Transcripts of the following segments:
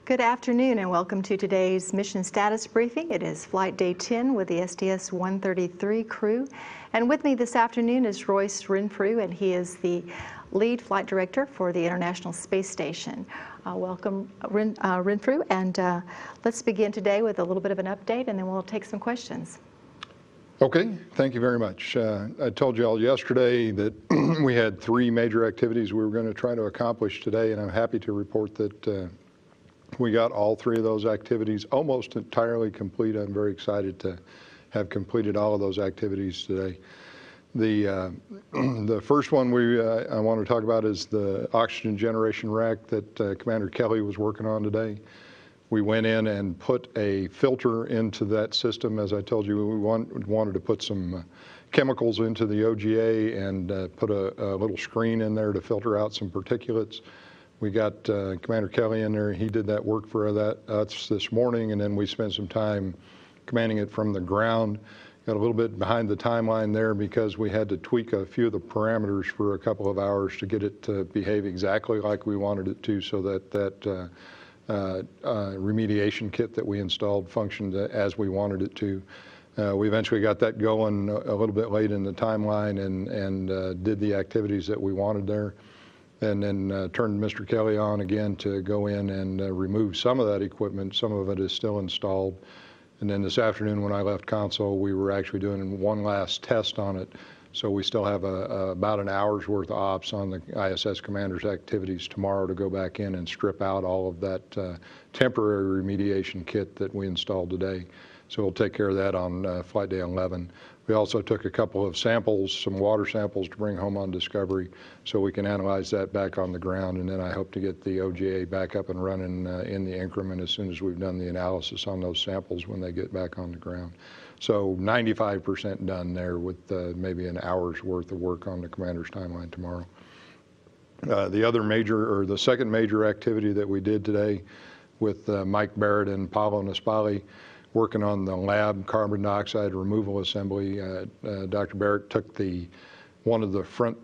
Good afternoon and welcome to today's mission status briefing. It is flight day 10 with the STS-133 crew. And with me this afternoon is Royce Renfrew, and he is the lead flight director for the International Space Station. Welcome, Renfrew, and let's begin today with a little bit of an update, and then we'll take some questions. Okay, thank you very much. I told you all yesterday that we had three major activities we were going to try to accomplish today, and I'm happy to report that we got all three of those activities almost entirely complete. I'm very excited to have completed all of those activities today. The first one I want to talk about is the oxygen generation rack that Commander Kelly was working on today. We went in and put a filter into that system. As I told you, we wanted to put some chemicals into the OGA and put a little screen in there to filter out some particulates. We got Commander Kelly in there. He did that work for us this morning, and then we spent some time commanding it from the ground. Got a little bit behind the timeline there because we had to tweak a few of the parameters for a couple of hours to get it to behave exactly like we wanted it to, so that remediation kit that we installed functioned as we wanted it to. We eventually got that going a little bit late in the timeline and did the activities that we wanted there. And then turned Mr. Kelly on again to go in and remove some of that equipment. Some of it is still installed. And then this afternoon when I left console, we were actually doing one last test on it. So we still have about an hour's worth of ops on the ISS commander's activities tomorrow to go back in and strip out all of that temporary remediation kit that we installed today. So we'll take care of that on flight day 11. We also took a couple of samples, some water samples to bring home on Discovery so we can analyze that back on the ground, and then I hope to get the OGA back up and running in the increment as soon as we've done the analysis on those samples when they get back on the ground. So 95% done there with maybe an hour's worth of work on the commander's timeline tomorrow. The second major activity that we did today with Mike Barrett and Paolo Naspali, working on the lab carbon dioxide removal assembly. Dr. Barrett took one of the front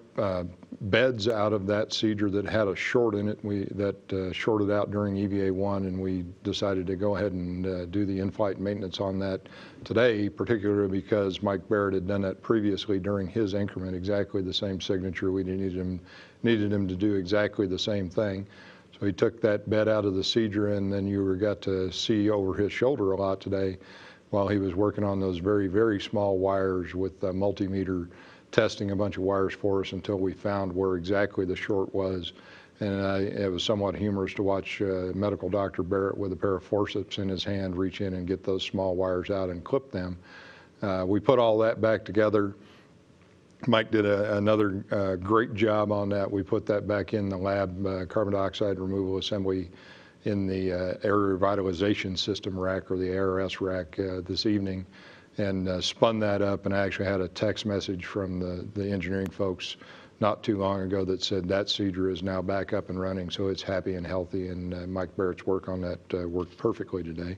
beds out of that seeder that had a short in it. That shorted out during EVA-1, and we decided to go ahead and do the in-flight maintenance on that today, particularly because Mike Barrett had done that previously during his increment, exactly the same signature. We needed him to do exactly the same thing. So he took that bed out of the seeder, and then you got to see over his shoulder a lot today while he was working on those very, very small wires with multimeter, testing a bunch of wires for us until we found where exactly the short was. And it was somewhat humorous to watch medical Dr. Barrett with a pair of forceps in his hand reach in and get those small wires out and clip them. We put all that back together. Mike did another great job on that. We put that back in the lab carbon dioxide removal assembly in the air revitalization system rack, or the ARS rack, this evening, and spun that up, and I actually had a text message from the engineering folks not too long ago that said that seeder is now back up and running, so it's happy and healthy, and Mike Barrett's work on that worked perfectly today.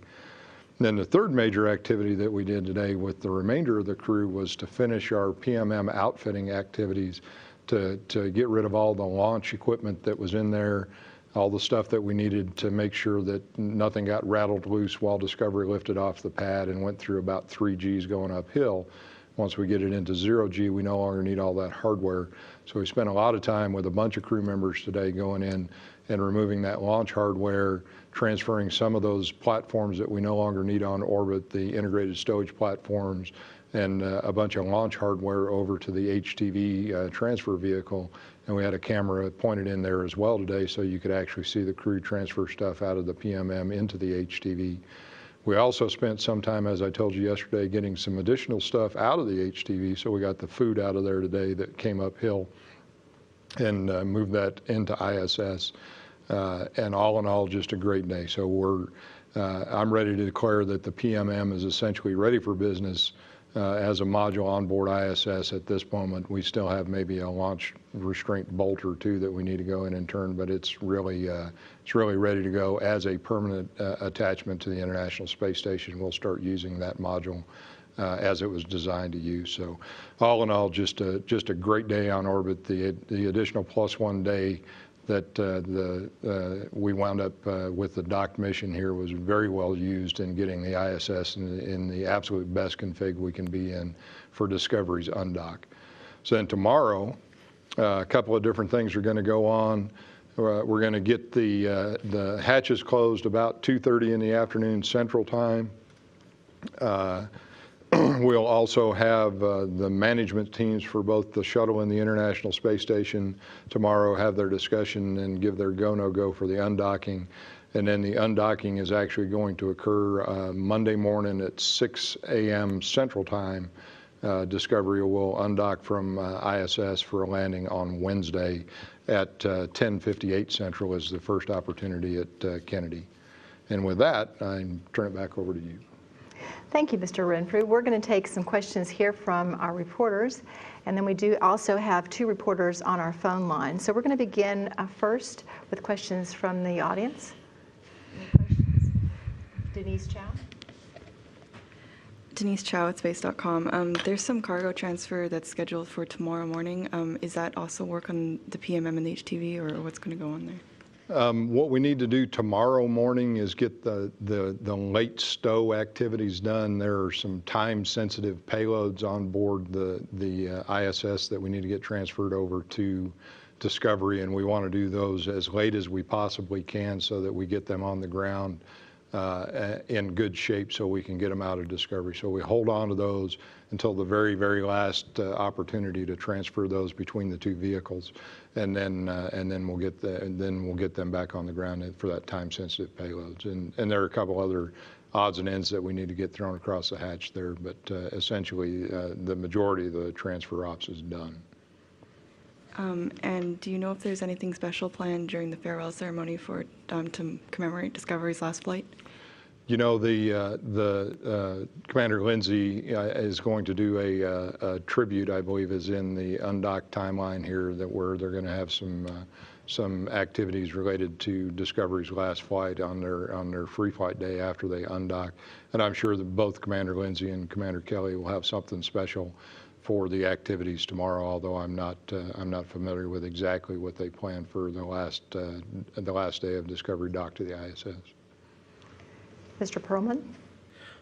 Then the third major activity that we did today with the remainder of the crew was to finish our PMM outfitting activities to get rid of all the launch equipment that was in there, all the stuff that we needed to make sure that nothing got rattled loose while Discovery lifted off the pad and went through about 3 Gs going uphill. Once we get it into 0 G, we no longer need all that hardware. So we spent a lot of time with a bunch of crew members today going in and removing that launch hardware, transferring some of those platforms that we no longer need on orbit, the integrated stowage platforms, and a bunch of launch hardware over to the HTV transfer vehicle. And we had a camera pointed in there as well today, so you could actually see the crew transfer stuff out of the PMM into the HTV. We also spent some time, as I told you yesterday, getting some additional stuff out of the HTV. So we got the food out of there today that came uphill and moved that into ISS. And all in all, just a great day. So I'm ready to declare that the PMM is essentially ready for business as a module on board ISS at this moment. We still have maybe a launch restraint bolt or two that we need to go in and turn, but it's really ready to go as a permanent attachment to the International Space Station. We'll start using that module as it was designed to use. So all in all, just a great day on orbit. The additional +1 day that we wound up with the docked mission here was very well used in getting the ISS in the absolute best config we can be in for Discovery's undock. So then tomorrow, a couple of different things are going to go on. We're going to get the hatches closed about 2:30 in the afternoon Central Time. We'll also have the management teams for both the shuttle and the International Space Station tomorrow have their discussion and give their go-no-go for the undocking. And then the undocking is actually going to occur Monday morning at 6 a.m. Central Time. Discovery will undock from ISS for a landing on Wednesday at 10:58 Central is the first opportunity at Kennedy. And with that, I turn it back over to you. Thank you, Mr. Renfrew. We're going to take some questions here from our reporters, and then we do also have 2 reporters on our phone line. So we're going to begin first with questions from the audience. Any questions? Denise Chow. Denise Chow at space.com. There's some cargo transfer that's scheduled for tomorrow morning. Is that also work on the PMM and the HTV, or what's going to go on there? What we need to do tomorrow morning is get the late stow activities done. There are some time-sensitive payloads on board the ISS that we need to get transferred over to Discovery, and we want to do those as late as we possibly can so that we get them on the ground in good shape so we can get them out of Discovery. So we hold on to those until the very, very last opportunity to transfer those between the 2 vehicles, and then we'll get them back on the ground for that time-sensitive payloads. And there are a couple other odds and ends that we need to get thrown across the hatch there, but essentially the majority of the transfer ops is done. And do you know if there's anything special planned during the farewell ceremony for to commemorate Discovery's last flight? You know, the Commander Lindsay is going to do a tribute, I believe, is in the undocked timeline here, where they're going to have some activities related to Discovery's last flight on their free flight day after they undock. And I'm sure that both Commander Lindsay and Commander Kelly will have something special for the activities tomorrow, although I'm not familiar with exactly what they plan for the last day of Discovery dock to the ISS. Mr. Perlman.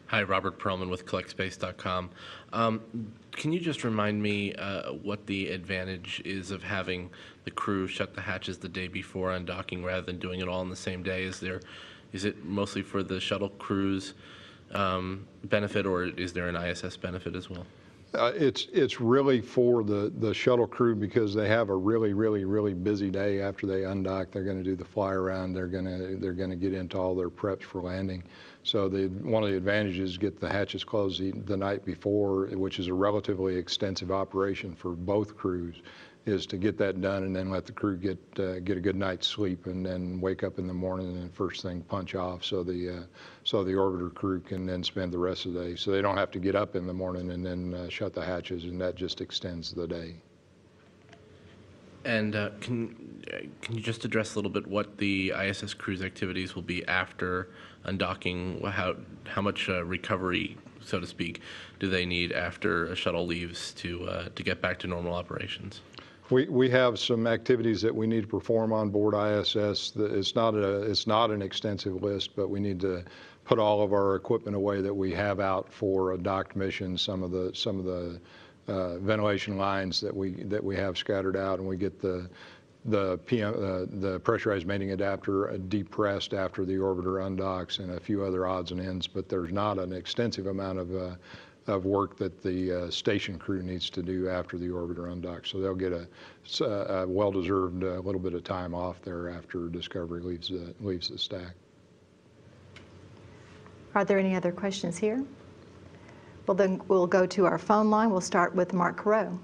Hi, Robert Perlman with CollectSpace.com. Can you just remind me what the advantage is of having the crew shut the hatches the day before undocking rather than doing it all on the same day? Is it mostly for the shuttle crew's benefit, or is there an ISS benefit as well? It's really for the shuttle crew because they have a really busy day after they undock. They're going to do the fly around. They're going to get into all their preps for landing. So one of the advantages is get the hatches closed the night before, which is a relatively extensive operation for both crews, is to get that done and then let the crew get a good night's sleep and then wake up in the morning and then first thing punch off so the orbiter crew can then spend the rest of the day. So they don't have to get up in the morning and then shut the hatches, and that just extends the day. And can you just address a little bit what the ISS crew's activities will be after undocking? How much recovery, so to speak, do they need after a shuttle leaves to get back to normal operations? We have some activities that we need to perform on board ISS. It's not an extensive list, but we need to put all of our equipment away that we have out for a docked mission. Some of the ventilation lines that we have scattered out, and we get the pressurized mating adapter depressed after the orbiter undocks, and a few other odds and ends. But there's not an extensive amount of work that the station crew needs to do after the orbiter undocks. So they'll get a well-deserved little bit of time off there after Discovery leaves the stack. Are there any other questions here? Well, then we'll go to our phone line. We'll start with Mark Carreau.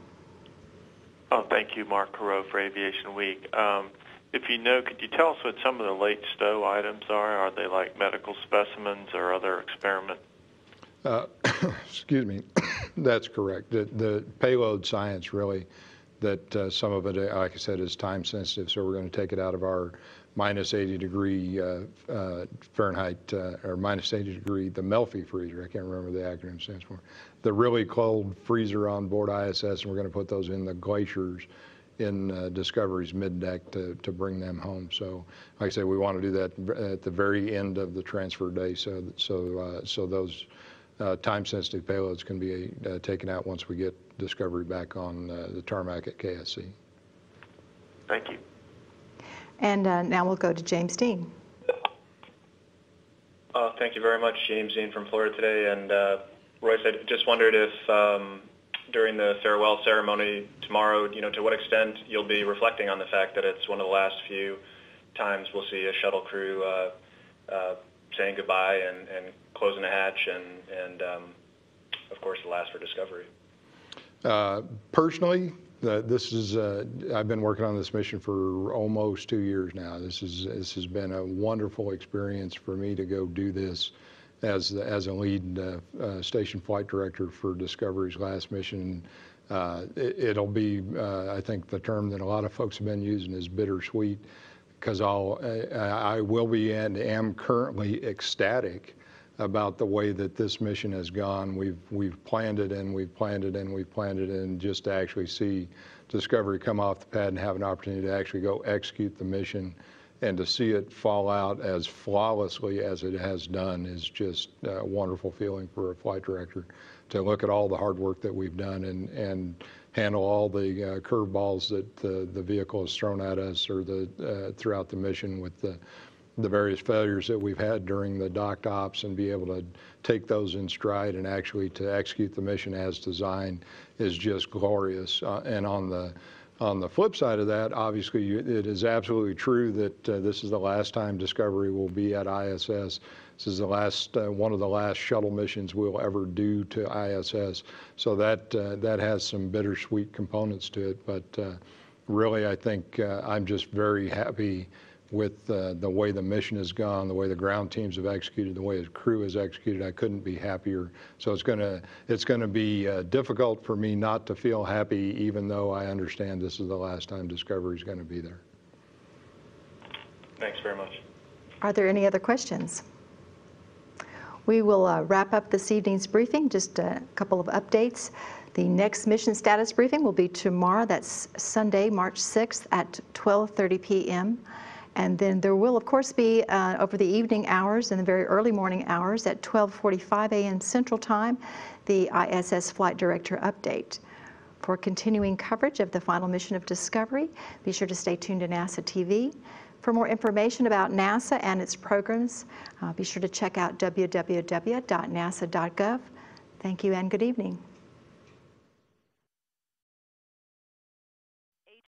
Oh, thank you, Mark Carreau for Aviation Week. If you know, could you tell us what some of the late stow items are? Are they like medical specimens or other experiments? Excuse me, that's correct. The payload science really, that some of it, like I said, is time sensitive, so we're going to take it out of our minus 80 degree Fahrenheit, or minus 80 degree, the Melfi freezer, I can't remember the acronym stands for, the really cold freezer on board ISS, and we're going to put those in the glaciers in Discovery's middeck to bring them home. So, like I say, we want to do that at the very end of the transfer day, so those time-sensitive payloads can be taken out once we get Discovery back on the tarmac at KSC. Thank you. And now we'll go to James Dean. Thank you very much, James Dean from Florida today. And Royce, I just wondered if during the farewell ceremony tomorrow, to what extent you'll be reflecting on the fact that it's one of the last few times we'll see a shuttle crew saying goodbye and closing the hatch, and of course the last for Discovery. Personally, this is I've been working on this mission for almost 2 years now. This has been a wonderful experience for me to go do this as a lead station flight director for Discovery's last mission. It'll be, I think the term that a lot of folks have been using is bittersweet, because I will be and am currently ecstatic about the way that this mission has gone. We've planned it and we've planned it and we've planned it, and just to actually see Discovery come off the pad and have an opportunity to actually go execute the mission and to see it fall out as flawlessly as it has done is just a wonderful feeling for a flight director, to look at all the hard work that we've done and handle all the curveballs that the vehicle has thrown at us, or throughout the mission with the various failures that we've had during the docked ops, and be able to take those in stride and actually to execute the mission as designed is just glorious. And on the flip side of that, obviously, it is absolutely true that this is the last time Discovery will be at ISS. This is the last one of the last shuttle missions we'll ever do to ISS. So that has some bittersweet components to it. But really, I think I'm just very happy with the way the mission has gone, the way the ground teams have executed, the way the crew has executed. I couldn't be happier. So it's gonna be difficult for me not to feel happy, even though I understand this is the last time Discovery is going to be there. Thanks very much. Are there any other questions? We will wrap up this evening's briefing. Just a couple of updates. The next mission status briefing will be tomorrow. That's Sunday, March 6th at 12:30 p.m. And then there will, of course, be over the evening hours and the very early morning hours at 12:45 a.m. Central Time, the ISS Flight Director Update. For continuing coverage of the final mission of Discovery, be sure to stay tuned to NASA TV. For more information about NASA and its programs, be sure to check out www.nasa.gov. Thank you and good evening.